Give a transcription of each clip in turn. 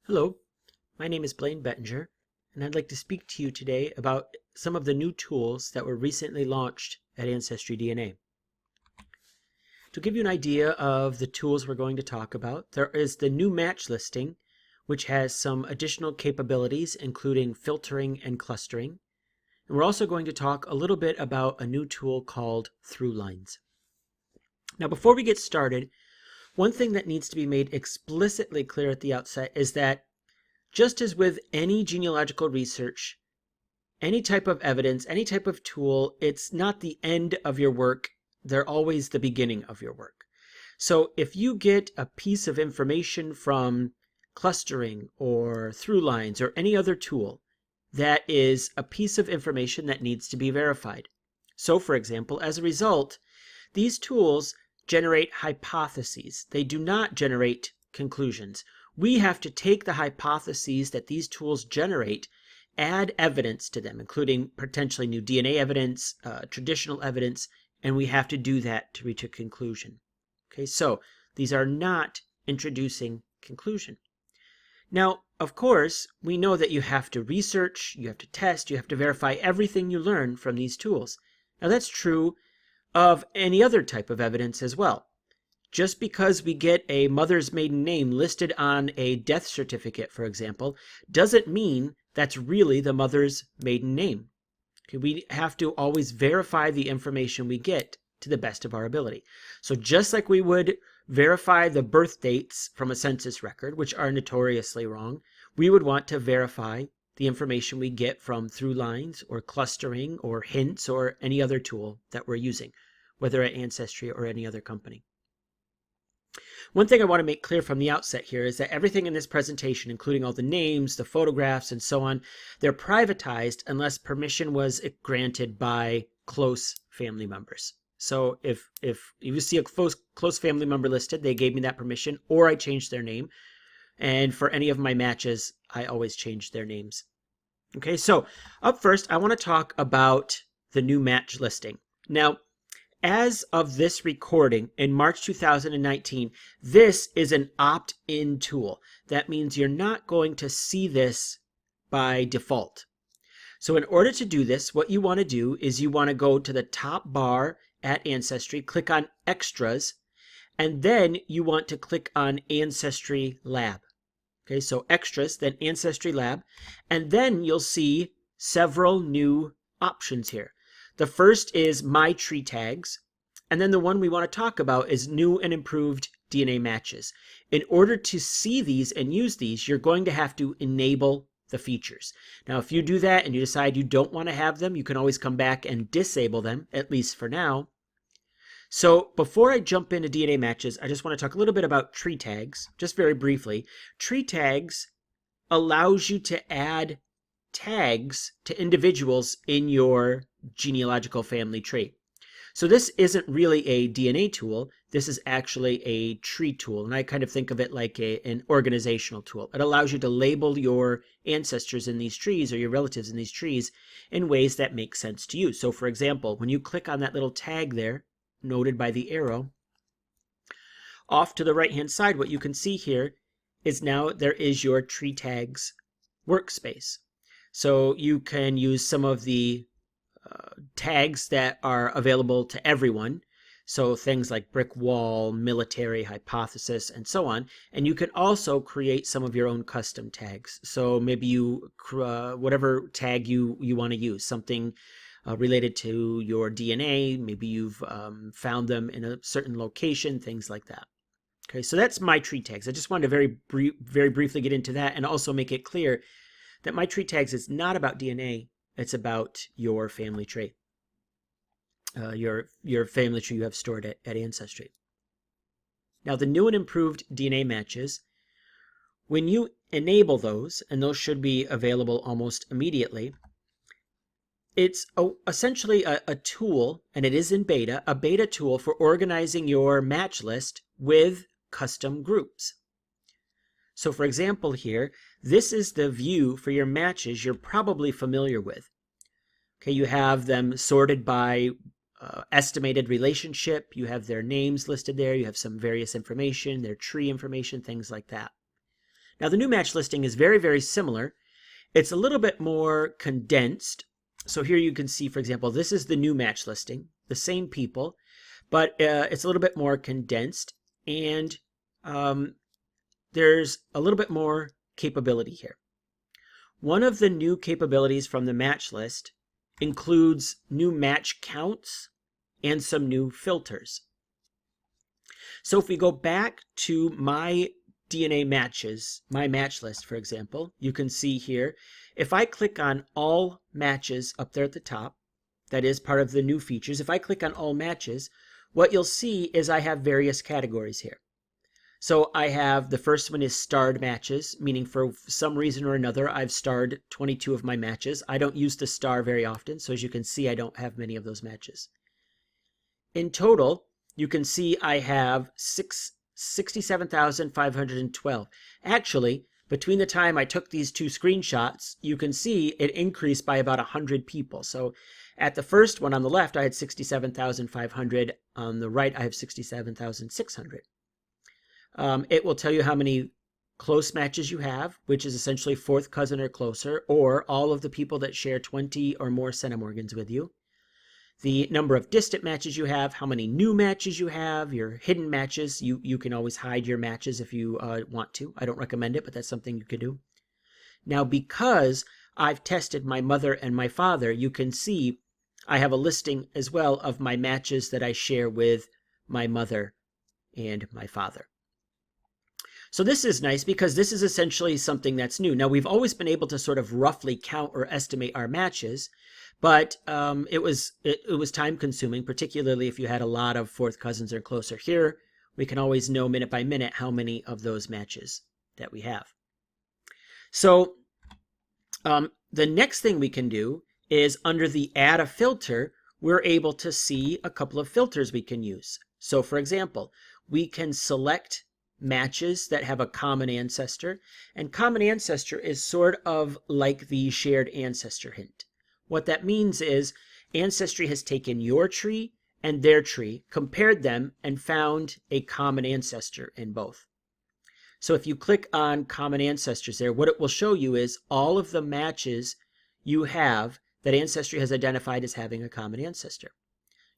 Hello, my name is Blaine Bettinger, and I'd like to speak to you today about some of the new tools that were recently launched at AncestryDNA. To give you an idea of the tools we're going to talk about, there is the new match listing, which has some additional capabilities, including filtering and clustering. And we're also going to talk a little bit about a new tool called ThruLines. Now, before we get started, one thing that needs to be made explicitly clear at the outset is that just as with any genealogical research, any type of evidence, any type of tool, it's not the end of your work. They're always the beginning of your work. So if you get a piece of information from clustering or ThruLines or any other tool, that is a piece of information that needs to be verified. So for example, as a result, these tools generate hypotheses. They do not generate conclusions. We have to take the hypotheses that these tools generate, add evidence to them, including potentially new DNA evidence, traditional evidence, and we have to do that to reach a conclusion. Okay, so these are not introducing conclusion. Now, of course, we know that you have to research, you have to test, you have to verify everything you learn from these tools. Now, that's true of any other type of evidence as well. Just because we get a mother's maiden name listed on a death certificate, for example, doesn't mean that's really the mother's maiden name. Okay, we have to always verify the information we get to the best of our ability. So just like we would verify the birth dates from a census record, which are notoriously wrong, we would want to verify the information we get from ThruLines or clustering or hints or any other tool that we're using, whether at Ancestry or any other company. One thing I want to make clear from the outset here is that everything in this presentation, including all the names, the photographs, and so on, they're privatized unless permission was granted by close family members. So if you see a close family member listed, they gave me that permission, or I changed their name. And for any of my matches, I always change their names. Okay, so up first, I want to talk about the new match listing. Now, as of this recording in March 2019, this is an opt-in tool. That means you're not going to see this by default. So in order to do this, what you want to do is you want to go to the top bar at Ancestry, click on Extras, and then you want to click on Ancestry Lab. Okay, so Extras, then Ancestry Lab, and then you'll see several new options here. The first is My Tree Tags, and then the one we want to talk about is New and Improved DNA Matches. In order to see these and use these, you're going to have to enable the features. Now, if you do that and you decide you don't want to have them, you can always come back and disable them, at least for now. So before I jump into DNA matches, I just want to talk a little bit about tree tags, just very briefly. Tree tags allows you to add tags to individuals in your genealogical family tree. So this isn't really a DNA tool. This is actually a tree tool. And I kind of think of it like an organizational tool. It allows you to label your ancestors in these trees or your relatives in these trees in ways that make sense to you. So for example, when you click on that little tag there, noted by the arrow, off to the right-hand side, what you can see here is now there is your tree tags workspace. So you can use some of the tags that are available to everyone. So things like brick wall, military, hypothesis, and so on. And you can also create some of your own custom tags. So maybe you, whatever tag you want to use, something related to your DNA, maybe you've found them in a certain location, things like that. Okay, so that's My Tree Tags. I just wanted to very briefly get into that and also make it clear that My Tree Tags is not about DNA. It's about your family tree, your family tree you have stored at Ancestry. Now, the new and improved DNA matches, when you enable those, and those should be available almost immediately, it's essentially a tool, and it is in beta, a beta tool for organizing your match list with custom groups. So for example here, this is the view for your matches you're probably familiar with. Okay, you have them sorted by estimated relationship, you have their names listed there, you have some various information, their tree information, things like that. Now the new match listing is very, very similar. It's a little bit more condensed. So here you can see, for example, this is the new match listing, the same people, but it's a little bit more condensed, and there's a little bit more capability here. One of the new capabilities from the match list includes new match counts and some new filters. So if we go back to my DNA matches, my match list, for example, you can see here, if I click on all matches up there at the top, that is part of the new features. If I click on all matches, what you'll see is I have various categories here. So I have, the first one is starred matches, meaning for some reason or another, I've starred 22 of my matches. I don't use the star very often, so as you can see, I don't have many of those matches. In total, you can see I have 67,512. Actually, between the time I took these two screenshots, you can see it increased by about 100 people. So at the first one on the left, I had 67,500. On the right, I have 67,600. It will tell you how many close matches you have, which is essentially fourth cousin or closer, or all of the people that share 20 or more centimorgans with you. The number of distant matches you have, how many new matches you have, your hidden matches. You can always hide your matches if you want to. I don't recommend it, but that's something you could do. Now, because I've tested my mother and my father, you can see I have a listing as well of my matches that I share with my mother and my father. So this is nice because this is essentially something that's new. Now, we've always been able to sort of roughly count or estimate our matches, but it was time consuming, particularly if you had a lot of fourth cousins or closer. Here, we can always know minute by minute how many of those matches that we have. So the next thing we can do is under the add a filter, we're able to see a couple of filters we can use. So for example, we can select matches that have a common ancestor, and common ancestor is sort of like the shared ancestor hint. What that means is Ancestry has taken your tree and their tree, compared them, and found a common ancestor in both. So if you click on common ancestors there, what it will show you is all of the matches you have that Ancestry has identified as having a common ancestor.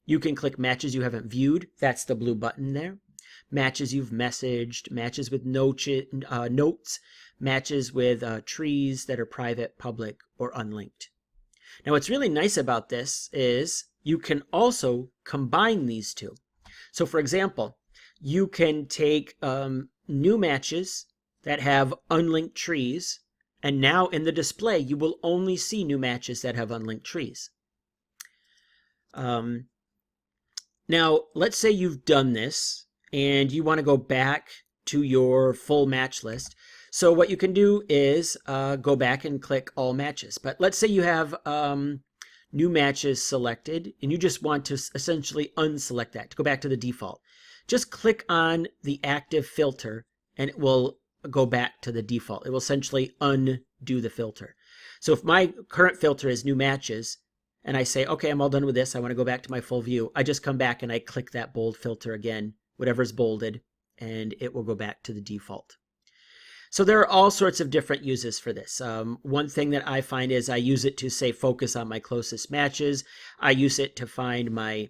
You can click matches you haven't viewed, that's the blue button there. Matches you've messaged, matches with notes, matches with trees that are private, public, or unlinked. Now what's really nice about this is you can also combine these two. So for example, you can take new matches that have unlinked trees, and now in the display you will only see new matches that have unlinked trees. Now let's say you've done this and you want to go back to your full match list. So what you can do is go back and click all matches. But let's say you have new matches selected and you just want to essentially unselect that, to go back to the default. Just click on the active filter and it will go back to the default. It will essentially undo the filter. So if my current filter is new matches and I say, okay, I'm all done with this, I want to go back to my full view, I just come back and I click that bold filter again, whatever's bolded, and it will go back to the default. So there are all sorts of different uses for this. One thing that I find is I use it to say focus on my closest matches. I use it to find my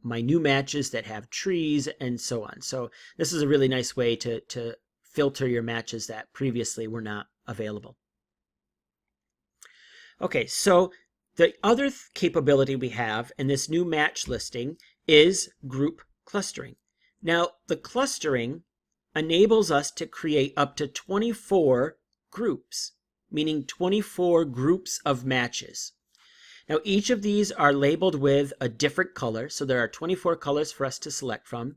my new matches that have trees and so on. So this is a really nice way to filter your matches that previously were not available. Okay, so the other capability we have in this new match listing is group clustering. Now, the clustering enables us to create up to 24 groups, meaning 24 groups of matches. Now, each of these are labeled with a different color, so there are 24 colors for us to select from,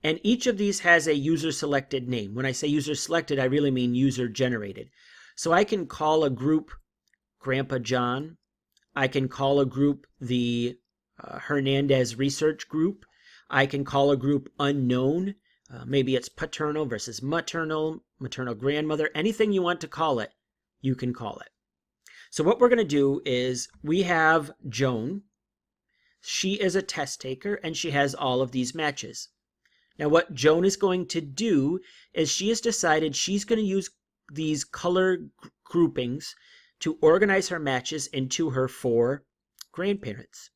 and each of these has a user-selected name. When I say user-selected, I really mean user-generated. So I can call a group Grandpa John. I can call a group the Hernandez Research Group. I can call a group unknown. Maybe it's paternal versus maternal, maternal grandmother. Anything you want to call it, you can call it. So what we're going to do is we have Joan. She is a test taker and she has all of these matches. Now what Joan is going to do is she has decided she's going to use these color groupings to organize her matches into her 4 grandparents?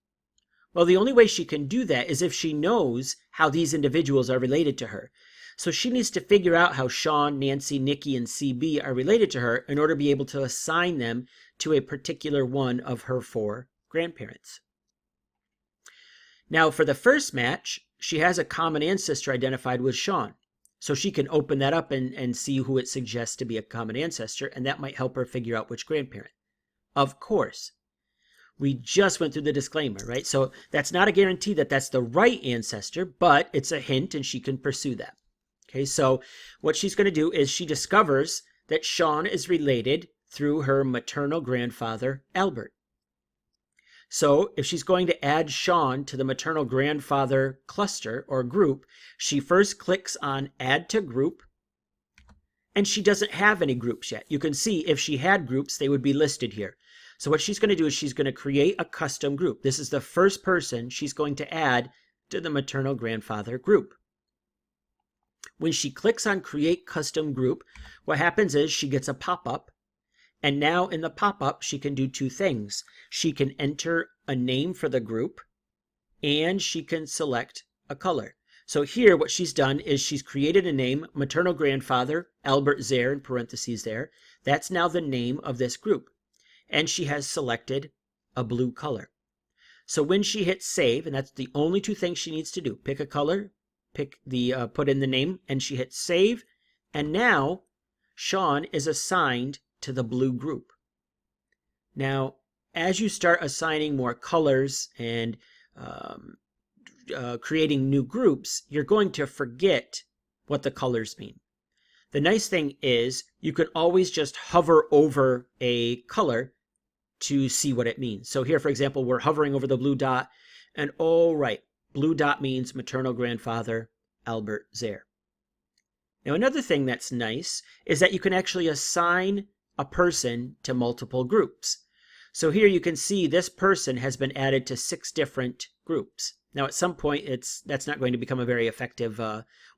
Well, the only way she can do that is if she knows how these individuals are related to her. So she needs to figure out how Sean, Nancy, Nikki, and CB are related to her in order to be able to assign them to a particular one of her 4 grandparents. Now, for the first match, she has a common ancestor identified with Sean. So she can open that up and see who it suggests to be a common ancestor, and that might help her figure out which grandparent. Of course, we just went through the disclaimer, right? So that's not a guarantee that that's the right ancestor, but it's a hint and she can pursue that. Okay, so what she's going to do is she discovers that Sean is related through her maternal grandfather, Albert. So if she's going to add Sean to the maternal grandfather cluster or group, she first clicks on Add to Group, and she doesn't have any groups yet. You can see if she had groups, they would be listed here. So what she's going to do is she's going to create a custom group. This is the first person she's going to add to the maternal grandfather group. When she clicks on Create Custom Group, what happens is she gets a pop-up, and now in the pop-up, she can do 2 things. She can enter a name for the group, and she can select a color. So here, what she's done is she's created a name, maternal grandfather, Albert Zare, in parentheses there. That's now the name of this group. And she has selected a blue color. So when she hits save, and that's the only 2 things she needs to do, pick a color, put in the name, and she hits save, and now Sean is assigned to the blue group. Now, as you start assigning more colors and creating new groups, you're going to forget what the colors mean. The nice thing is you can always just hover over a color to see what it means. So here, for example, we're hovering over the blue dot, and oh, right, blue dot means maternal grandfather, Albert Zare. Now, another thing that's nice is that you can actually assign a person to multiple groups. So here you can see this person has been added to 6 different groups. Now, at some point, that's not going to become a very effective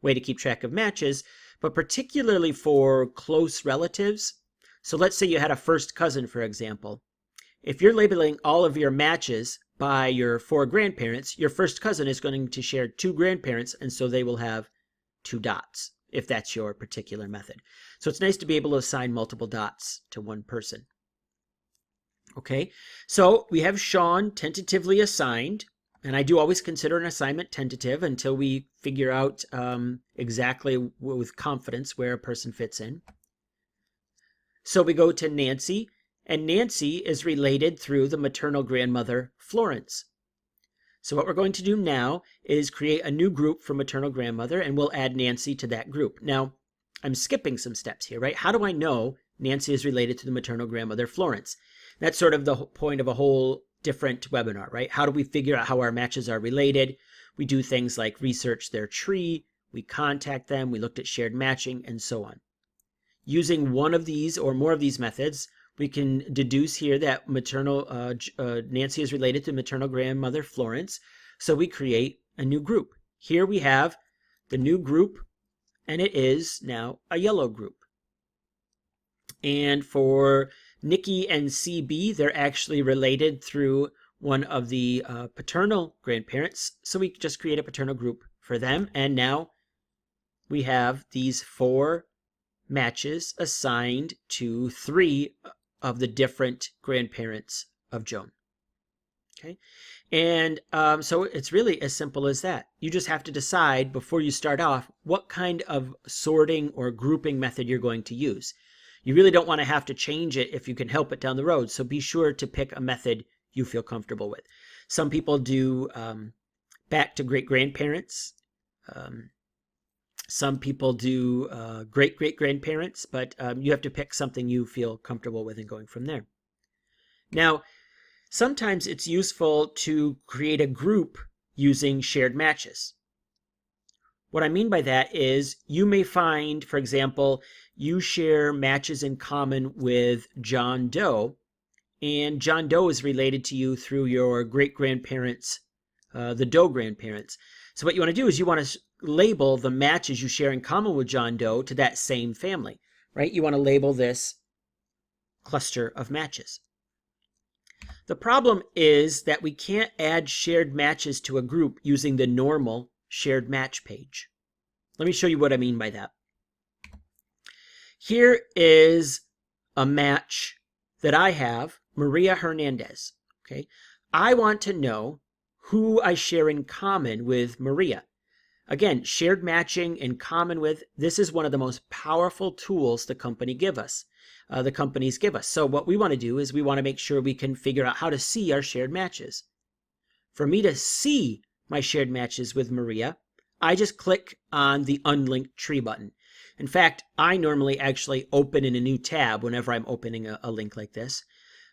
way to keep track of matches, but particularly for close relatives. So let's say you had a first cousin, for example. If you're labeling all of your matches by your 4 grandparents, your first cousin is going to share 2 grandparents, and so they will have 2 dots, if that's your particular method. So it's nice to be able to assign multiple dots to one person. Okay, so we have Sean tentatively assigned, and I do always consider an assignment tentative until we figure out exactly with confidence where a person fits in. So we go to Nancy, and Nancy is related through the maternal grandmother, Florence. So what we're going to do now is create a new group for maternal grandmother, and we'll add Nancy to that group. Now, I'm skipping some steps here, right? How do I know Nancy is related to the maternal grandmother, Florence? That's sort of the point of a whole different webinar, right? How do we figure out how our matches are related? We do things like research their tree, we contact them, we looked at shared matching, and so on. Using one of these or more of these methods, we can deduce here that Nancy is related to maternal grandmother Florence, so we create a new group. Here we have the new group, and it is now a yellow group. And for Nikki and CB, they're actually related through one of the paternal grandparents, so we just create a paternal group for them, and now we have these 4 matches assigned to 3 of the different grandparents of Joan. Okay, and so it's really as simple as that. You just have to decide before you start off what kind of sorting or grouping method you're going to use. You really don't want to have to change it if you can help it down the road, so be sure to pick a method you feel comfortable with. Some people do back to great-grandparents. Some people do great-great-grandparents, but you have to pick something you feel comfortable with and going from there. Now, sometimes it's useful to create a group using shared matches. What I mean by that is you may find, for example, you share matches in common with John Doe, and John Doe is related to you through your great-grandparents, the Doe grandparents. So what you want to do is you want to label the matches you share in common with John Doe to that same family. right? You want to label this cluster of matches. The problem is that we can't add shared matches to a group using the normal shared match page. Let me show you what I mean by that. Here is a match that I have, Maria Hernandez. Okay, I want to know who I share in common with Maria. Again, shared matching in common with, this is one of the most powerful tools the companies give us. So what we want to do is we want to make sure we can figure out how to see our shared matches. For me to see my shared matches with Maria, I just click on the unlinked tree button. In fact, I normally actually open in a new tab whenever I'm opening a link like this.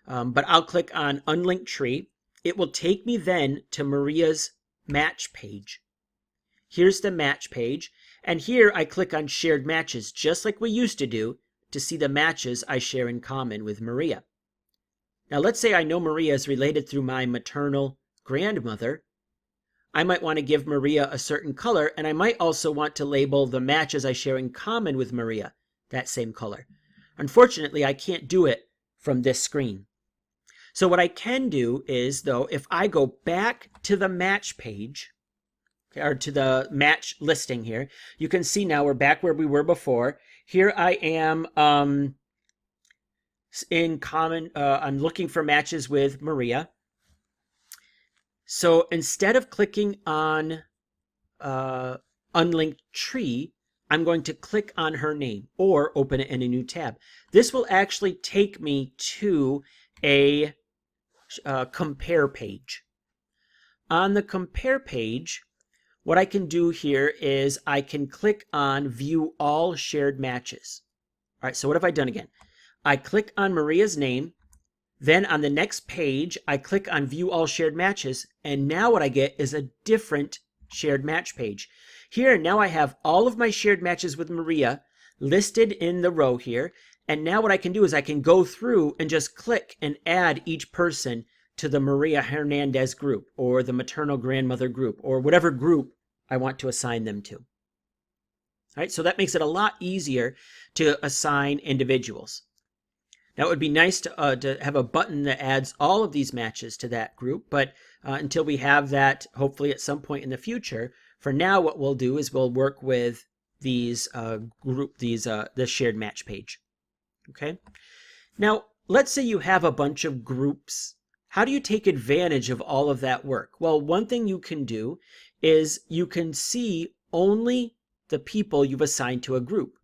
But I'll click on unlinked tree. It will take me then to Maria's match page. Here's the match page, and here I click on shared matches, just like we used to do, to see the matches I share in common with Maria. Now let's say I know Maria is related through my maternal grandmother. I might want to give Maria a certain color, and I might also want to label the matches I share in common with Maria that same color. Unfortunately, I can't do it from this screen. So what I can do is, though, if I go back to the match page, or to the match listing here, you can see now we're back where we were before. Here I am in common, I'm looking for matches with Maria. So instead of clicking on unlinked tree, I'm going to click on her name or open it in a new tab. This will actually take me to a compare page. On the compare page, what I can do here is I can click on view all shared matches. All right, so what have I done again? I click on Maria's name. Then on the next page, I click on view all shared matches. And now what I get is a different shared match page. Here, now I have all of my shared matches with Maria listed in the row here. And now what I can do is I can go through and just click and add each person to the Maria Hernandez group or the maternal grandmother group or whatever group I want to assign them to. All right, so that makes it a lot easier to assign individuals. Now, it would be nice to have a button that adds all of these matches to that group, but until we have that, hopefully at some point in the future, for now what we'll do is we'll work with these the shared match page. Okay. Now, let's say you have a bunch of groups. How do you take advantage of all of that work? Well, one thing you can do is you can see only the people you've assigned to a group.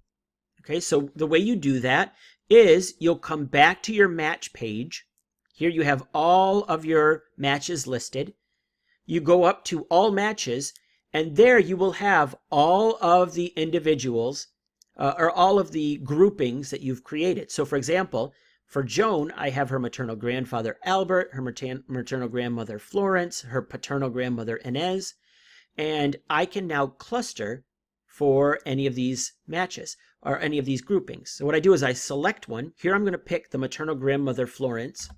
Okay, so the way you do that is you'll come back to your match page. Here you have all of your matches listed. You go up to all matches, and there you will have all of the individuals or all of the groupings that you've created. So for example, for Joan, I have her maternal grandfather Albert, her maternal grandmother Florence, her paternal grandmother Inez, and I can now cluster for any of these matches or any of these groupings. So what I do is I select one. Here I'm going to pick the maternal grandmother Florence.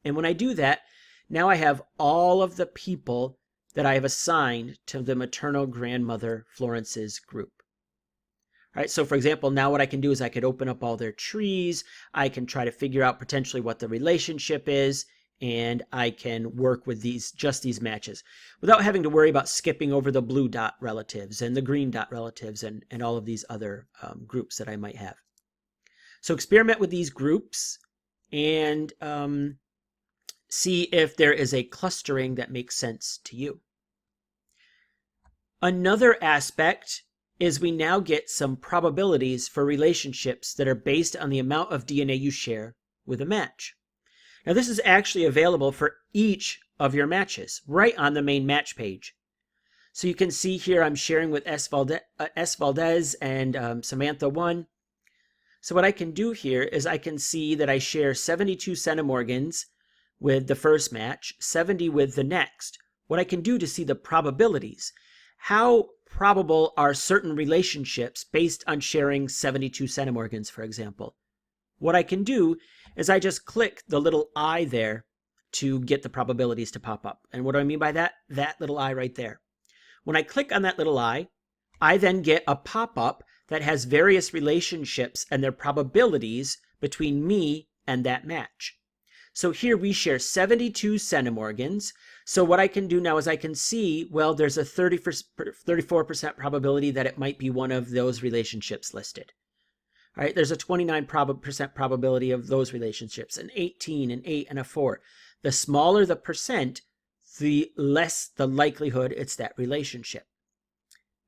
And when I do that, now I have all of the people that I have assigned to the maternal grandmother Florence's group. All right, so for example, now what I can do is I could open up all their trees. I can try to figure out potentially what the relationship is, and I can work with just these matches without having to worry about skipping over the blue dot relatives and the green dot relatives and all of these other groups that I might have. So experiment with these groups and see if there is a clustering that makes sense to you. Another aspect is we now get some probabilities for relationships that are based on the amount of DNA you share with a match. Now this is actually available for each of your matches right on the main match page. So you can see here I'm sharing with S. Valdez and Samantha 1. So what I can do here is I can see that I share 72 centimorgans with the first match, 70 with the next. What I can do to see the probabilities, how probable are certain relationships based on sharing 72 centimorgans, for example. What I can do is I just click the little I there to get the probabilities to pop up. And what do I mean by that? That little I right there. When I click on that little I then get a pop-up that has various relationships and their probabilities between me and that match. So here we share 72 centimorgans. So what I can do now is I can see, well, there's a 34% probability that it might be one of those relationships listed. All right, there's a 29% probability of those relationships, an 18, an 8, and a 4. The smaller the percent, the less the likelihood it's that relationship.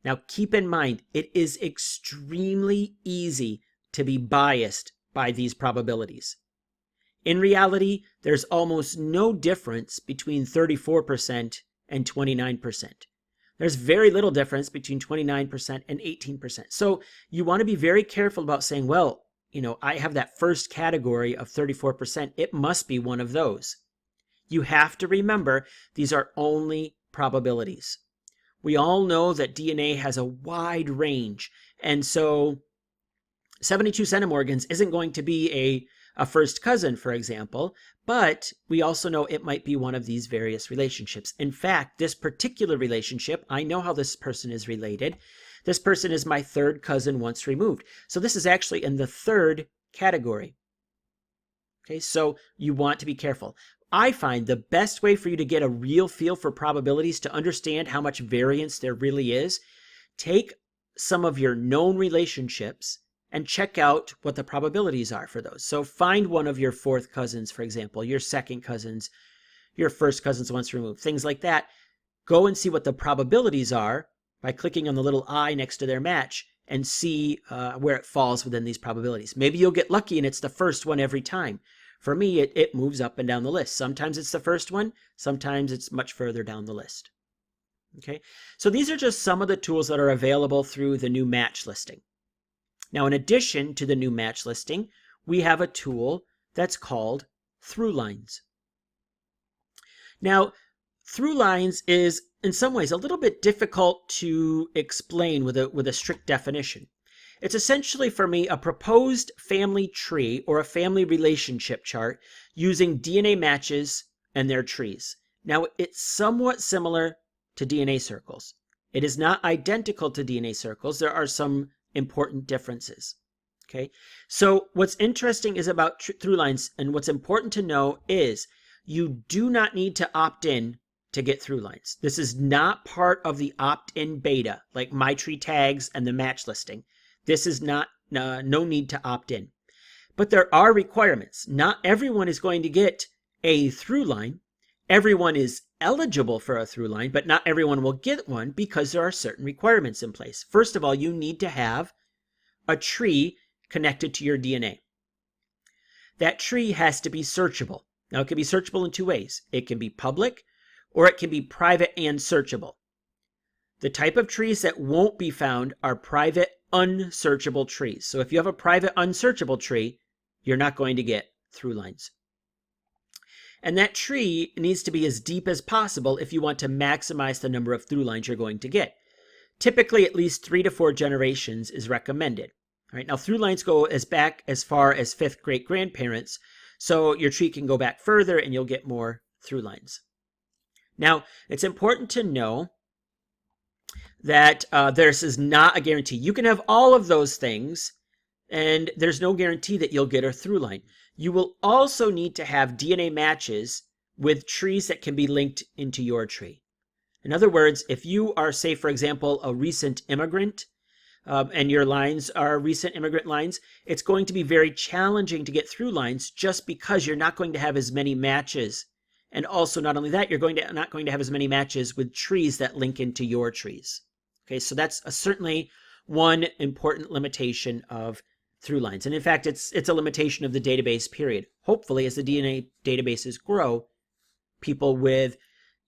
Now keep in mind, it is extremely easy to be biased by these probabilities. In reality, there's almost no difference between 34% and 29%. There's very little difference between 29% and 18%. So you want to be very careful about saying, well, I have that first category of 34%. It must be one of those. You have to remember these are only probabilities. We all know that DNA has a wide range. And so 72 centimorgans isn't going to be a first cousin, for example, but we also know it might be one of these various relationships. In fact, this particular relationship, I know how this person is related. This person is my third cousin once removed. So this is actually in the third category. Okay, so you want to be careful. I find the best way for you to get a real feel for probabilities, to understand how much variance there really is, take some of your known relationships and check out what the probabilities are for those. So find one of your fourth cousins, for example, your second cousins, your first cousins once removed, things like that. Go and see what the probabilities are by clicking on the little I next to their match and see where it falls within these probabilities. Maybe you'll get lucky and it's the first one every time. For me, it moves up and down the list. Sometimes it's the first one, sometimes it's much further down the list. Okay, so these are just some of the tools that are available through the new match listing. Now, in addition to the new match listing, we have a tool that's called ThruLines. Now, ThruLines is in some ways a little bit difficult to explain with a strict definition. It's essentially, for me, a proposed family tree or a family relationship chart using DNA matches and their trees. Now, it's somewhat similar to DNA circles. It is not identical to DNA circles. There are some important differences. Okay, so what's interesting is about ThruLines, and what's important to know is you do not need to opt in to get ThruLines. This is not part of the opt-in beta like MyTreeTags and the match listing. This is not no need to opt in. But there are requirements. Not everyone is going to get a ThruLine. Everyone is eligible for a ThruLine, but not everyone will get one because there are certain requirements in place. First of all, you need to have a tree connected to your DNA. That tree has to be searchable. Now, it can be searchable in two ways. It can be public or it can be private and searchable. The type of trees that won't be found are private unsearchable trees. So if you have a private unsearchable tree, you're not going to get ThruLines. And that tree needs to be as deep as possible if you want to maximize the number of ThruLines you're going to get. Typically, at least 3 to 4 generations is recommended. All right, now ThruLines go back as far as 5th great-grandparents, so your tree can go back further and you'll get more ThruLines. Now, it's important to know that this is not a guarantee. You can have all of those things, and there's no guarantee that you'll get a ThruLine. You will also need to have DNA matches with trees that can be linked into your tree. In other words, if you are, say, for example, a recent immigrant, and your lines are recent immigrant lines, it's going to be very challenging to get ThruLines just because you're not going to have as many matches. And also, not only that, you're not going to have as many matches with trees that link into your trees. Okay, so that's certainly one important limitation of ThruLines. And in fact, it's a limitation of the database, period. Hopefully, as the DNA databases grow, people with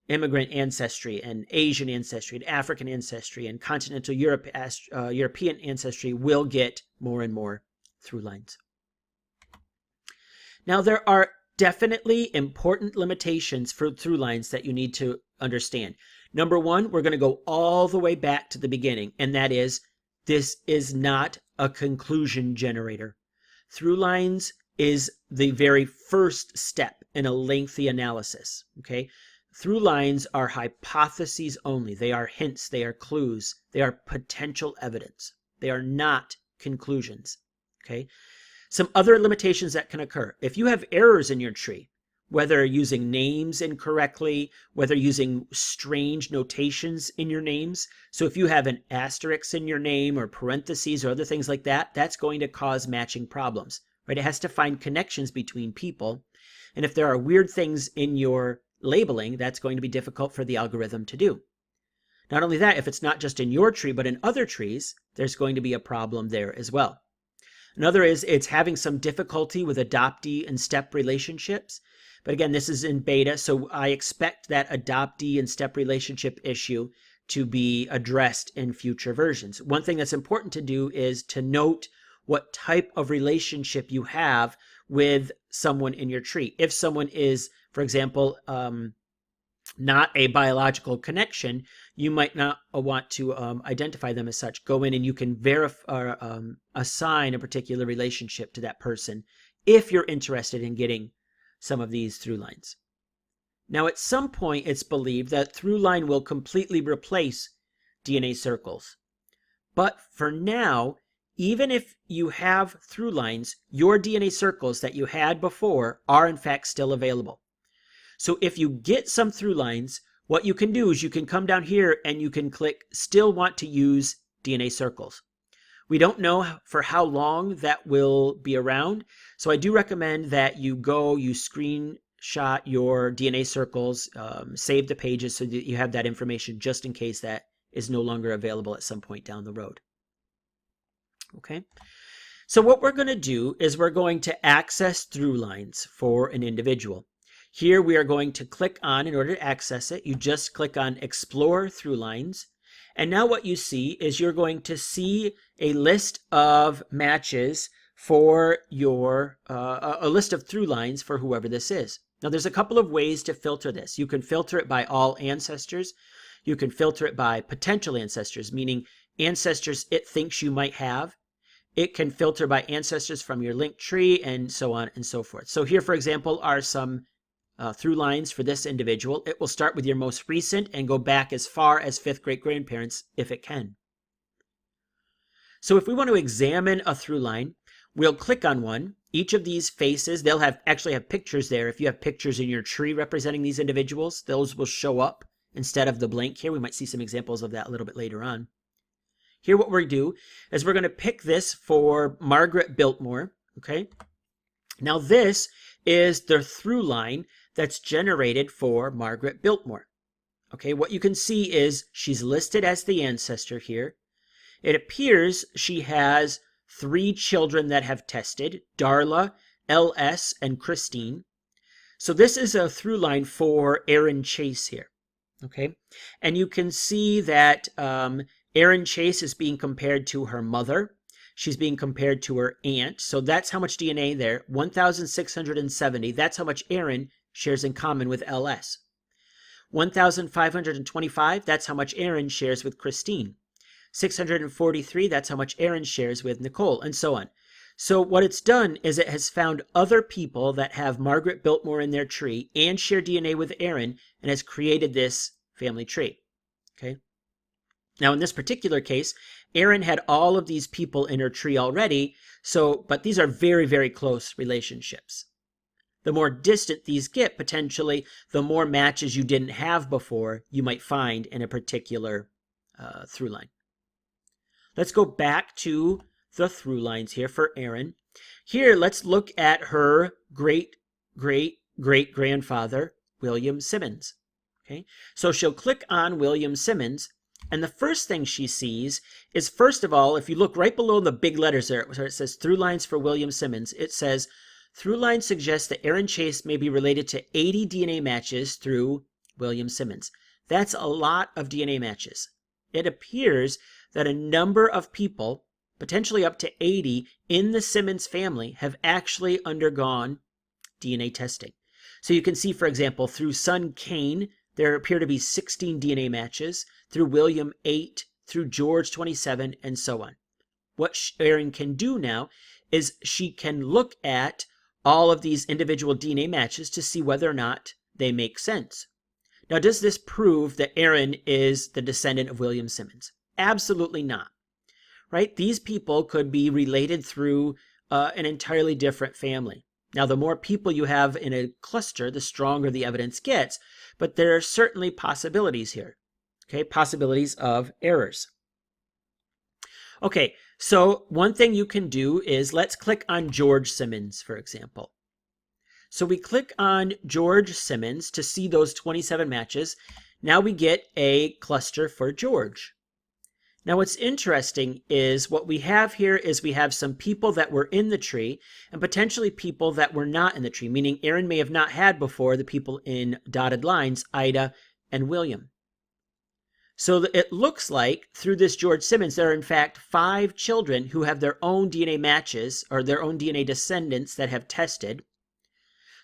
immigrant ancestry and Asian ancestry and African ancestry and continental European ancestry will get more and more ThruLines. Now, there are definitely important limitations for ThruLines that you need to understand. Number one, we're going to go all the way back to the beginning, and that is, this is not a conclusion generator. ThruLines is the very first step in a lengthy analysis. Okay, ThruLines are hypotheses only. They are hints, they are clues, they are potential evidence. They are not conclusions. Okay. Some other limitations that can occur. If you have errors in your tree, whether using names incorrectly, whether using strange notations in your names. So if you have an asterisk in your name or parentheses or other things like that, that's going to cause matching problems, right? It has to find connections between people. And if there are weird things in your labeling, that's going to be difficult for the algorithm to do. Not only that, if it's not just in your tree, but in other trees, there's going to be a problem there as well. Another is it's having some difficulty with adoptee and step relationships. But again, this is in beta, so I expect that adoptee and step relationship issue to be addressed in future versions. One thing that's important to do is to note what type of relationship you have with someone in your tree. If someone is, for example, not a biological connection, you might not want to identify them as such. Go in and you can verify, assign a particular relationship to that person if you're interested in getting some of these through lines. Now, at some point, it's believed that ThruLine will completely replace DNA circles. But for now, even if you have through lines, your DNA circles that you had before are in fact still available. So if you get some through lines, what you can do is you can come down here and you can click still want to use DNA circles. We don't know for how long that will be around, so I do recommend that you screenshot your DNA circles, save the pages so that you have that information just in case that is no longer available at some point down the road. Okay, so what we're going to do is we're going to access through lines for an individual. Here we are going to click on, in order to access it, you just click on Explore Through Lines. And now what you see is you're going to see a list of matches for your, a list of through lines for whoever this is. Now there's a couple of ways to filter this. You can filter it by all ancestors. You can filter it by potential ancestors, meaning ancestors it thinks you might have. It can filter by ancestors from your linked tree and so on and so forth. So here, for example, are some through lines for this individual. It will start with your most recent and go back as far as 5th great grandparents if it can. So if we want to examine a through line, we'll click on one. Each of these faces, they'll actually have pictures there. If you have pictures in your tree representing these individuals, those will show up instead of the blank here. We might see some examples of that a little bit later on. Here what we do is we're going to pick this for Margaret Biltmore. Okay. Now this is the through line that's generated for Margaret Biltmore. Okay, what you can see is she's listed as the ancestor here. It appears she has 3 children that have tested, Darla, LS, and Christine. So this is a through line for Erin Chase here. Okay, and you can see that Erin Chase is being compared to her mother. She's being compared to her aunt. So that's how much DNA there, 1,670. That's how much Erin shares in common with LS. 1,525, that's how much Erin shares with Christine. 643, that's how much Erin shares with Nicole, and so on. So what it's done is it has found other people that have Margaret Biltmore in their tree and share DNA with Erin and has created this family tree. Okay. Now in this particular case, Erin had all of these people in her tree already, but these are very, very close relationships. The more distant these get, potentially, the more matches you didn't have before you might find in a particular through line. Let's go back to the through lines here for Erin. Here, let's look at her great-great-great-grandfather, William Simmons. Okay, so she'll click on William Simmons, and the first thing she sees is, first of all, if you look right below the big letters there, where it says through lines for William Simmons, it says, ThruLines suggests that Erin Chase may be related to 80 DNA matches through William Simmons. That's a lot of DNA matches. It appears that a number of people, potentially up to 80 in the Simmons family, have actually undergone DNA testing. So you can see, for example, through son Cain, there appear to be 16 DNA matches, through William 8, through George 27, and so on. What Erin can do now is she can look at all of these individual DNA matches to see whether or not they make sense. Now, does this prove that Erin is the descendant of William Simmons? Absolutely not. right? These people could be related through an entirely different family. Now, the more people you have in a cluster, the stronger the evidence gets, but there are certainly possibilities here, okay? Possibilities of errors. Okay, so one thing you can do is let's click on George Simmons, for example. So we click on George Simmons to see those 27 matches. Now we get a cluster for George. Now what's interesting is what we have here is we have some people that were in the tree and potentially people that were not in the tree, meaning Aaron may have not had before the people in dotted lines, Ida and William. So it looks like through this George Simmons, there are in fact 5 children who have their own DNA matches or their own DNA descendants that have tested.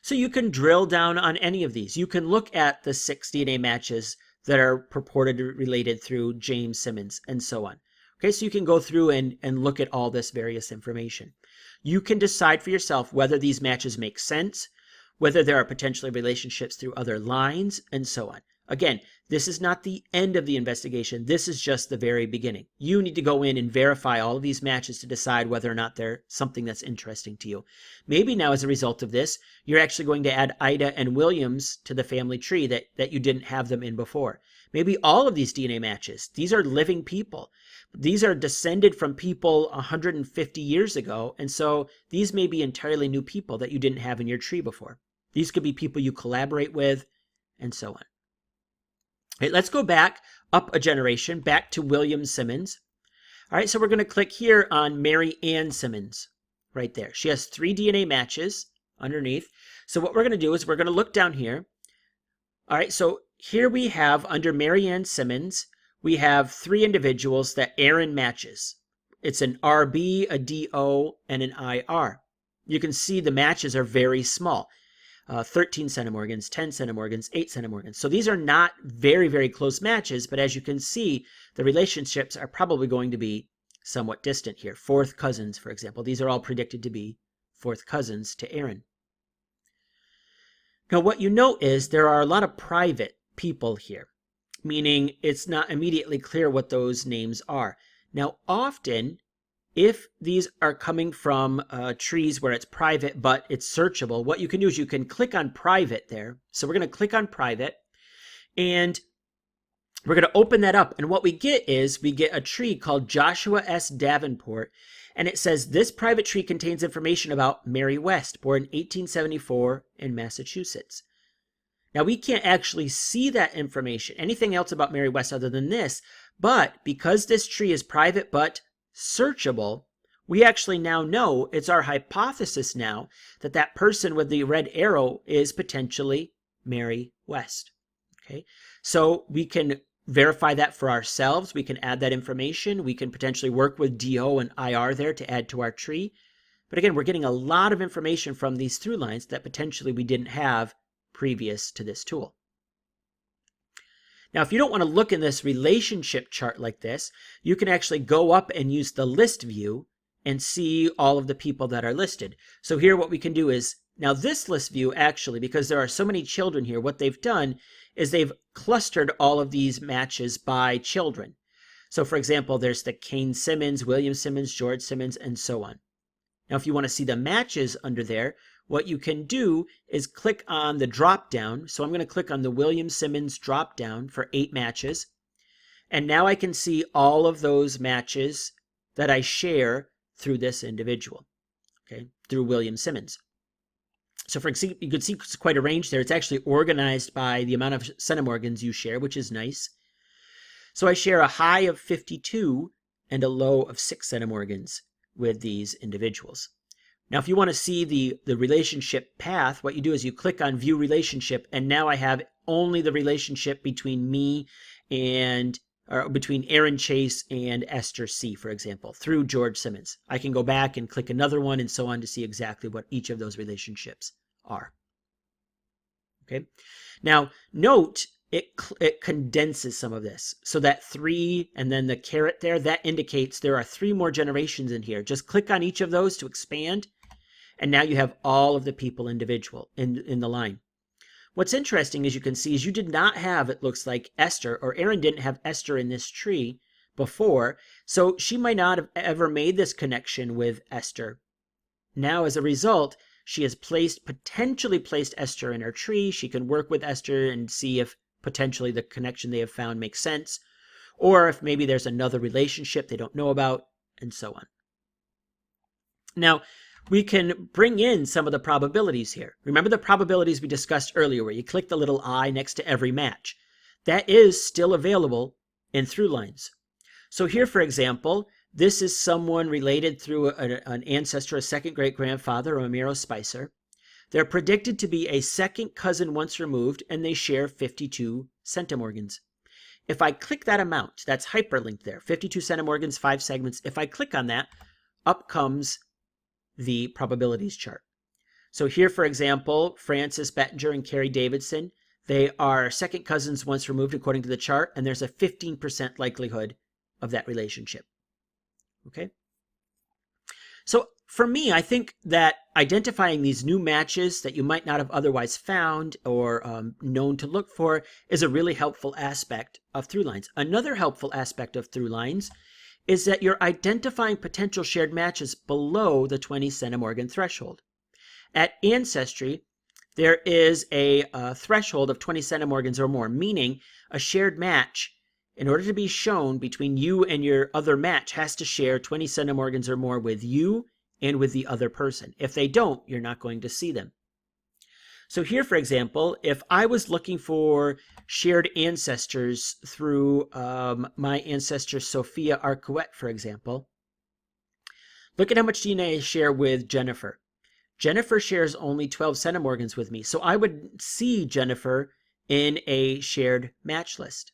So you can drill down on any of these. You can look at the 6 DNA matches that are purported related through James Simmons and so on. Okay, so you can go through and look at all this various information. You can decide for yourself whether these matches make sense, whether there are potentially relationships through other lines, and so on. Again, this is not the end of the investigation. This is just the very beginning. You need to go in and verify all of these matches to decide whether or not they're something that's interesting to you. Maybe now as a result of this, you're actually going to add Ida and Williams to the family tree that you didn't have them in before. Maybe all of these DNA matches, these are living people. These are descended from people 150 years ago, and so these may be entirely new people that you didn't have in your tree before. These could be people you collaborate with, and so on. All right, let's go back up a generation, back to William Simmons. All right, so we're going to click here on Mary Ann Simmons, right there. She has 3 DNA matches underneath. So what we're going to do is we're going to look down here. All right, so here we have under Mary Ann Simmons, we have 3 individuals that Aaron matches. It's an RB, a DO, and an IR. You can see the matches are very small. 13 centimorgans, 10 centimorgans, 8 centimorgans. So these are not very, very close matches, but as you can see, the relationships are probably going to be somewhat distant here. 4th cousins, for example. These are all predicted to be 4th cousins to Aaron. Now, what you note is there are a lot of private people here, meaning it's not immediately clear what those names are. Now, often, if these are coming from trees where it's private but it's searchable, what you can do is you can click on private there. So we're going to click on private and we're going to open that up. And what we get is we get a tree called Joshua S. Davenport. And it says this private tree contains information about Mary West, born in 1874 in Massachusetts. Now we can't actually see that information, anything else about Mary West other than this, but because this tree is private but searchable, we actually now know, it's our hypothesis now, that that person with the red arrow is potentially Mary West. Okay, so we can verify that for ourselves. We can add that information. We can potentially work with DO and IR there to add to our tree. But again, we're getting a lot of information from these through lines that potentially we didn't have previous to this tool. Now, if you don't want to look in this relationship chart like this, you can actually go up and use the list view and see all of the people that are listed. So here what we can do is, now this list view actually, because there are so many children here, what they've done is they've clustered all of these matches by children. So for example, there's the Kane Simmons, William Simmons, George Simmons, and so on. Now, if you want to see the matches under there, what you can do is click on the drop down. So I'm going to click on the William Simmons drop down for 8 matches. And now I can see all of those matches that I share through this individual, okay, through William Simmons. So for example, you can see it's quite a range there. It's actually organized by the amount of centimorgans you share, which is nice. So I share a high of 52 and a low of 6 centimorgans with these individuals. Now, if you want to see the relationship path, what you do is you click on View Relationship, and now I have only the relationship between me and, or between Aaron Chase and Esther C., for example, through George Simmons. I can go back and click another one and so on to see exactly what each of those relationships are. Okay. Now, note it condenses some of this. So that 3 and then the caret there, that indicates there are 3 more generations in here. Just click on each of those to expand. And now you have all of the people individual in the line. What's interesting, as you can see, is you did not have, it looks like, Esther, or Aaron didn't have Esther in this tree, before, so she might not have ever made this connection with Esther. Now, as a result, she has potentially placed Esther in her tree. She can work with Esther and see if potentially the connection they have found makes sense, or if maybe there's another relationship they don't know about, and so on. Now, we can bring in some of the probabilities here. Remember the probabilities we discussed earlier where you click the little I next to every match? That is still available in ThruLines. So here, for example, this is someone related through an ancestor, a second great-grandfather, Romero Spicer. They're predicted to be a second cousin once removed, and they share 52 centimorgans. If I click that amount, that's hyperlinked there, 52 centimorgans, 5 segments. If I click on that, up comes the probabilities chart. So here, for example, Francis Bettinger and Carrie Davidson, they are second cousins once removed according to the chart, and there's a 15% likelihood of that relationship. Okay? So for me, I think that identifying these new matches that you might not have otherwise found or known to look for is a really helpful aspect of ThruLines. Another helpful aspect of ThruLines is that you're identifying potential shared matches below the 20 centimorgan threshold. At Ancestry, there is a threshold of 20 centimorgans or more, meaning a shared match, in order to be shown between you and your other match, has to share 20 centimorgans or more with you and with the other person. If they don't, you're not going to see them. So here, for example, if I was looking for shared ancestors through my ancestor Sophia Arcuette, for example, look at how much DNA I share with Jennifer. Jennifer shares only 12 centimorgans with me, so I would see Jennifer in a shared match list.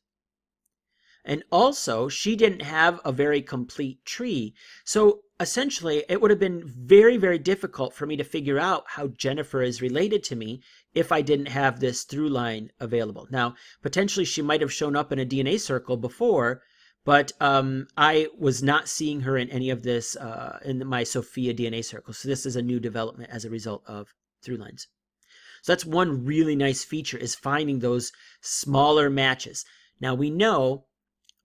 And also, she didn't have a very complete tree. So essentially, it would have been very, very difficult for me to figure out how Jennifer is related to me if I didn't have this through line available. Now, potentially she might have shown up in a DNA circle before, but I was not seeing her in any of this in my Sophia DNA circle. So this is a new development as a result of ThruLines. So that's one really nice feature, is finding those smaller matches. Now we know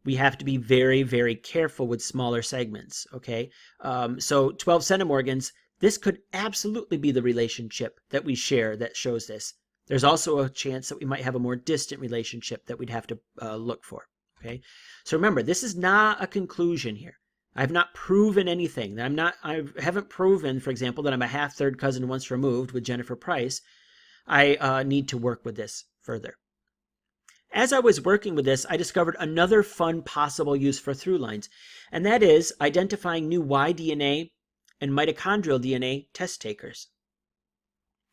we have to be very, very careful with smaller segments, okay? So 12 centimorgans, this could absolutely be the relationship that we share that shows this. There's also a chance that we might have a more distant relationship that we'd have to look for, okay? So remember, this is not a conclusion here. I've not proven anything. I haven't proven, for example, that I'm a half-third cousin once removed with Jennifer Price. I need to work with this further. As I was working with this, I discovered another fun possible use for ThruLines, and that is identifying new YDNA and mitochondrial DNA test takers.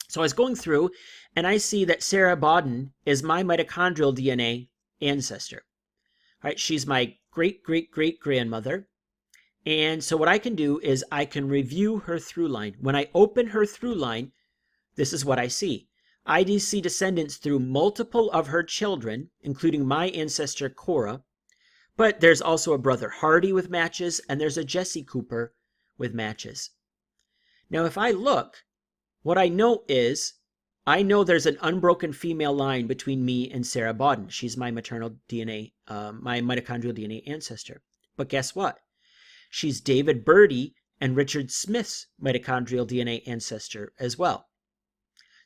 So I was going through, and I see that Sarah Bodden is my mitochondrial DNA ancestor. All right, she's my great-great-great-grandmother, and so what I can do is I can review her ThruLine. When I open her ThruLine, this is what I see. I see descendants through multiple of her children, including my ancestor Cora, but there's also a brother Hardy with matches, and there's a Jesse Cooper with matches. Now, if I look, what I know is, I know there's an unbroken female line between me and Sarah Bodden. She's my maternal DNA, my mitochondrial DNA ancestor. But guess what? She's David Birdie and Richard Smith's mitochondrial DNA ancestor as well.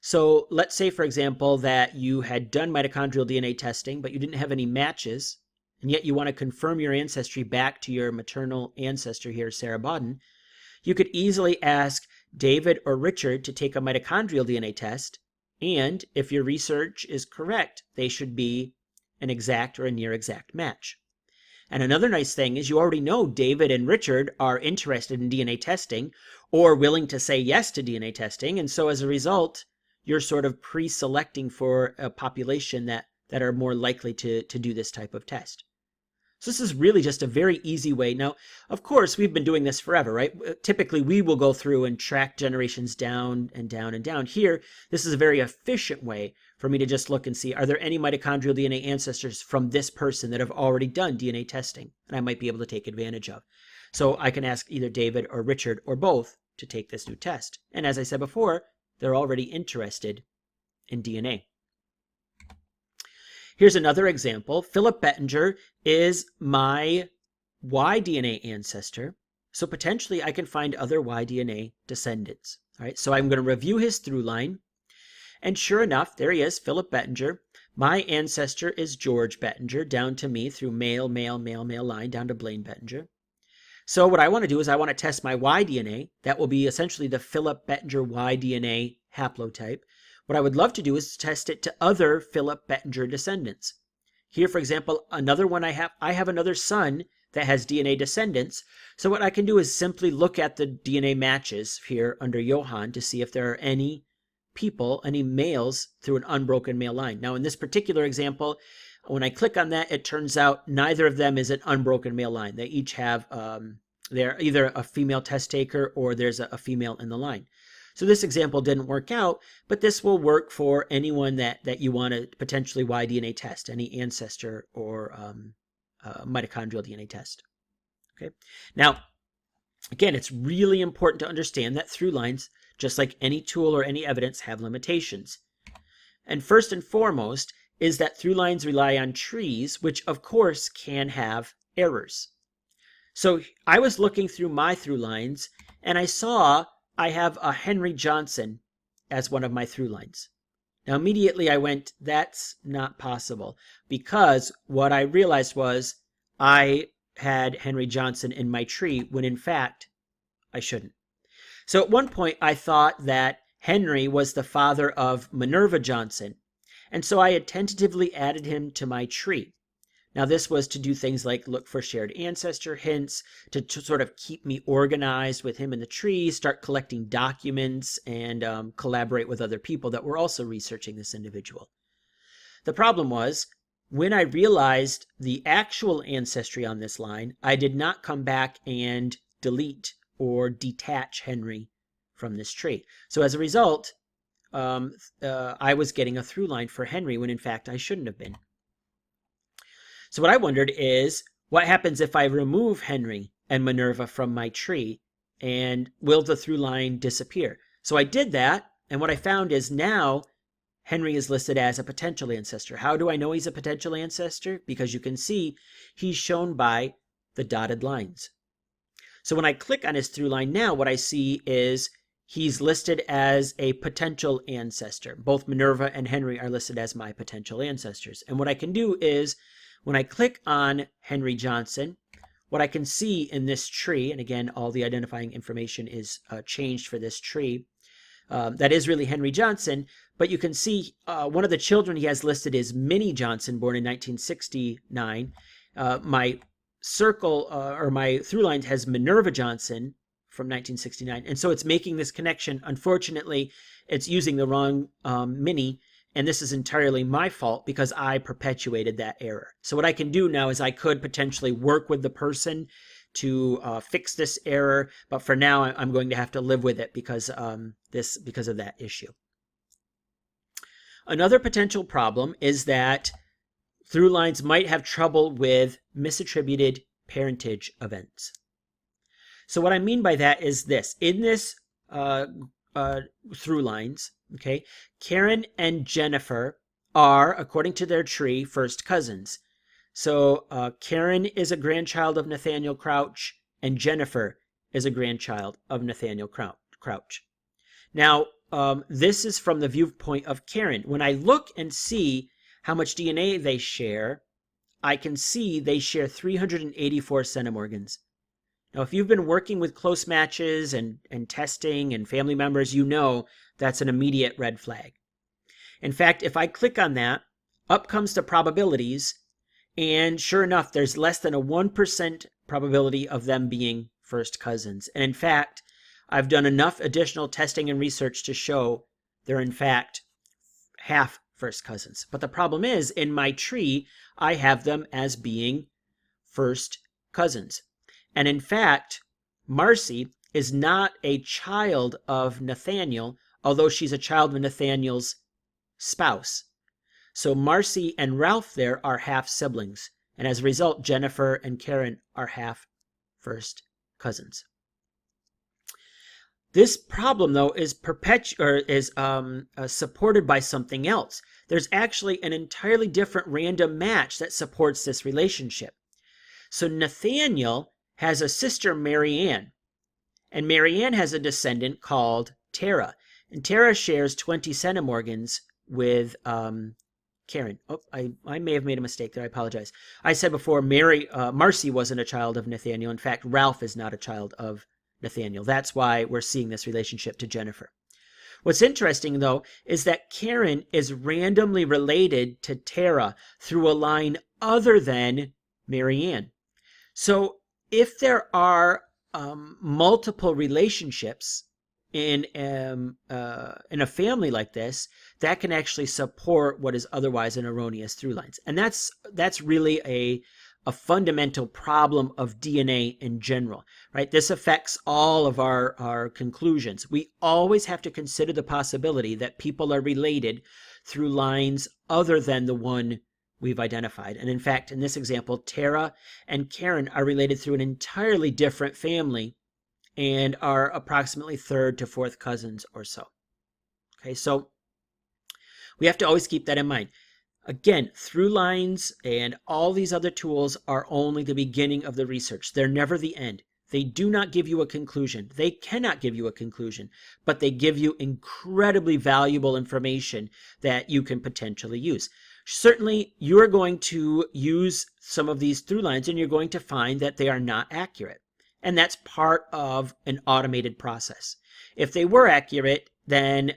So let's say, for example, that you had done mitochondrial DNA testing, but you didn't have any matches, and yet you want to confirm your ancestry back to your maternal ancestor here, Sarah Bodden. You could easily ask David or Richard to take a mitochondrial DNA test, and if your research is correct, they should be an exact or a near exact match. And another nice thing is you already know David and Richard are interested in DNA testing or willing to say yes to DNA testing, and so as a result, you're sort of pre-selecting for a population that are more likely to do this type of test. So this is really just a very easy way. Now, of course, we've been doing this forever, right? Typically, we will go through and track generations down and down and down. Here, this is a very efficient way for me to just look and see, are there any mitochondrial DNA ancestors from this person that have already done DNA testing and I might be able to take advantage of? So I can ask either David or Richard or both to take this new test. And as I said before, they're already interested in DNA. Here's another example. Philip Bettinger is my YDNA ancestor, so potentially I can find other YDNA descendants. All right, so I'm going to review his through line, and sure enough, there he is, Philip Bettinger. My ancestor is George Bettinger, down to me through male line, down to Blaine Bettinger. So what I want to do is I want to test my YDNA. That will be essentially the Philip Bettinger YDNA haplotype. What I would love to do is test it to other Philip Bettinger descendants. Here, for example, another one I have another son that has DNA descendants. So what I can do is simply look at the DNA matches here under Johann to see if there are any people, any males through an unbroken male line. Now, in this particular example, when I click on that, it turns out neither of them is an unbroken male line. They each have, they're either a female test taker or there's a female in the line. So this example didn't work out, but this will work for anyone that you want to potentially YDNA test, any ancestor or mitochondrial DNA test. Okay. Now, again, it's really important to understand that through lines, just like any tool or any evidence, have limitations. And first and foremost is that through lines rely on trees, which of course can have errors. So I was looking through my through lines and I saw I have a Henry Johnson as one of my through lines. Now immediately I went, that's not possible, because what I realized was I had Henry Johnson in my tree when in fact I shouldn't. So at one point I thought that Henry was the father of Minerva Johnson, and so I had tentatively added him to my tree. Now this was to do things like look for shared ancestor hints, to sort of keep me organized with him in the tree, start collecting documents, and collaborate with other people that were also researching this individual. The problem was, when I realized the actual ancestry on this line, I did not come back and delete or detach Henry from this tree. So as a result, I was getting a through line for Henry when in fact I shouldn't have been. So what I wondered is, what happens if I remove Henry and Minerva from my tree, and will the through line disappear? So I did that, and what I found is now Henry is listed as a potential ancestor. How do I know he's a potential ancestor? Because you can see he's shown by the dotted lines. So when I click on his through line now, what I see is he's listed as a potential ancestor. Both Minerva and Henry are listed as my potential ancestors. And what I can do is, when I click on Henry Johnson, what I can see in this tree, and again, all the identifying information is changed for this tree, that is really Henry Johnson, but you can see one of the children he has listed is Minnie Johnson, born in 1969. My circle, or my through line has Minerva Johnson from 1969, and so it's making this connection. Unfortunately, it's using the wrong Minnie, and this is entirely my fault because I perpetuated that error. So what I can do now is I could potentially work with the person to fix this error, but for now I'm going to have to live with it because of that issue. Another potential problem is that through lines might have trouble with misattributed parentage events. So what I mean by that is this: in this through lines, okay, Karen and Jennifer are, according to their tree, first cousins. So Karen is a grandchild of Nathaniel Crouch, and Jennifer is a grandchild of Nathaniel Crouch. Now, this is from the viewpoint of Karen. When I look and see how much DNA they share, I can see they share 384 centimorgans. Now, if you've been working with close matches and testing and family members, you know that's an immediate red flag. In fact, if I click on that, up comes the probabilities, and sure enough, there's less than a 1% probability of them being first cousins. And in fact, I've done enough additional testing and research to show they're in fact half first cousins. But the problem is, in my tree, I have them as being first cousins. And in fact, Marcy is not a child of Nathaniel, although she's a child of Nathaniel's spouse. So Marcy and Ralph there are half siblings. And as a result, Jennifer and Karen are half first cousins. This problem, though, is supported by something else. There's actually an entirely different random match that supports this relationship. So Nathaniel has a sister, Marianne, and Marianne has a descendant called Tara. And Tara shares 20 centimorgans with Karen. Oh, I may have made a mistake there. I apologize. I said before Marcy wasn't a child of Nathaniel. In fact, Ralph is not a child of Nathaniel. That's why we're seeing this relationship to Jennifer. What's interesting, though, is that Karen is randomly related to Tara through a line other than Marianne. So if there are multiple relationships in a family like this, that can actually support what is otherwise an erroneous through lines. And that's really a fundamental problem of DNA in general, right? This affects all of our conclusions. We always have to consider the possibility that people are related through lines other than the one we've identified. And in fact, in this example, Tara and Karen are related through an entirely different family and are approximately third to fourth cousins or so. Okay, so we have to always keep that in mind. Again, ThruLines and all these other tools are only the beginning of the research. They're never the end. They do not give you a conclusion. They cannot give you a conclusion, but they give you incredibly valuable information that you can potentially use. Certainly, you're going to use some of these ThruLines and you're going to find that they are not accurate. And that's part of an automated process. If they were accurate, then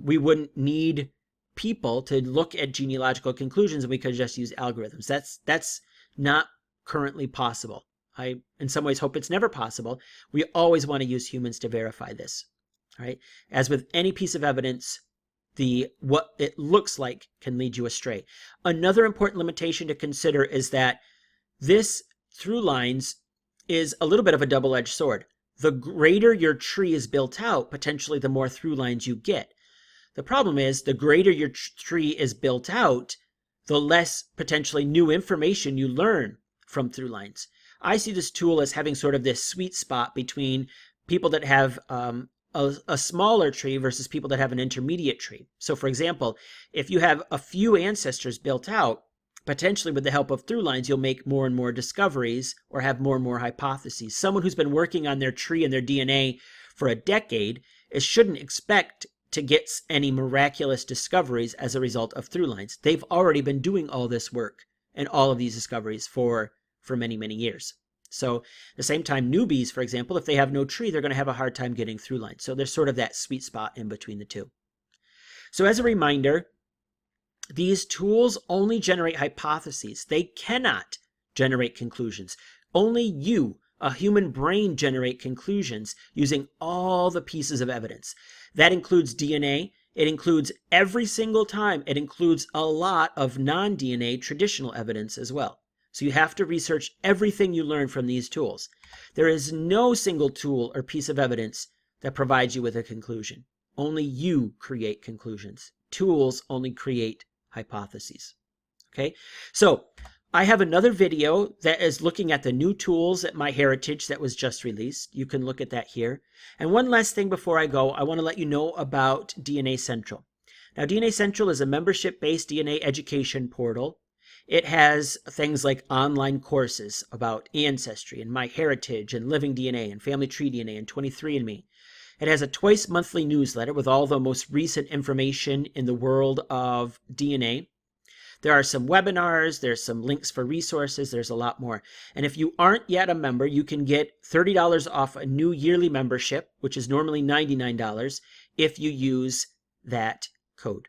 we wouldn't need people to look at genealogical conclusions and we could just use algorithms. That's not currently possible. I, in some ways, hope it's never possible. We always want to use humans to verify this. All right? As with any piece of evidence, what it looks like can lead you astray. Another important limitation to consider is that this ThruLines is a little bit of a double-edged sword. The greater your tree is built out, potentially the more ThruLines you get. The problem is the greater your tree is built out, the less potentially new information you learn from ThruLines. I see this tool as having sort of this sweet spot between people that have a smaller tree versus people that have an intermediate tree. So for example, if you have a few ancestors built out, potentially with the help of ThruLines, you'll make more and more discoveries or have more and more hypotheses. Someone who's been working on their tree and their DNA for a decade shouldn't expect to get any miraculous discoveries as a result of ThruLines. They've already been doing all this work and all of these discoveries for many, many years. So at the same time, newbies, for example, if they have no tree, they're going to have a hard time getting ThruLines. So there's sort of that sweet spot in between the two. So as a reminder, these tools only generate hypotheses. They cannot generate conclusions. Only you, a human brain, generate conclusions using all the pieces of evidence. That includes DNA. It includes every single time. It includes a lot of non-DNA traditional evidence as well. So you have to research everything you learn from these tools. There is no single tool or piece of evidence that provides you with a conclusion. Only you create conclusions. Tools only create hypotheses. Okay, so I have another video that is looking at the new tools at MyHeritage that was just released. You can look at that here. And one last thing before I go, I want to let you know about DNA Central. Now, DNA Central is a membership-based DNA education portal. It has things like online courses about ancestry and MyHeritage and Living DNA and Family Tree DNA and 23andMe. It has a twice monthly newsletter with all the most recent information in the world of DNA. There are some webinars, there's some links for resources, there's a lot more. And if you aren't yet a member, you can get $30 off a new yearly membership, which is normally $99, if you use that code.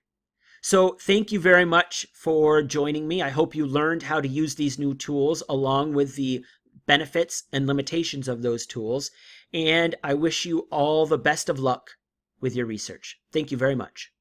So thank you very much for joining me. I hope you learned how to use these new tools along with the benefits and limitations of those tools. And I wish you all the best of luck with your research. Thank you very much.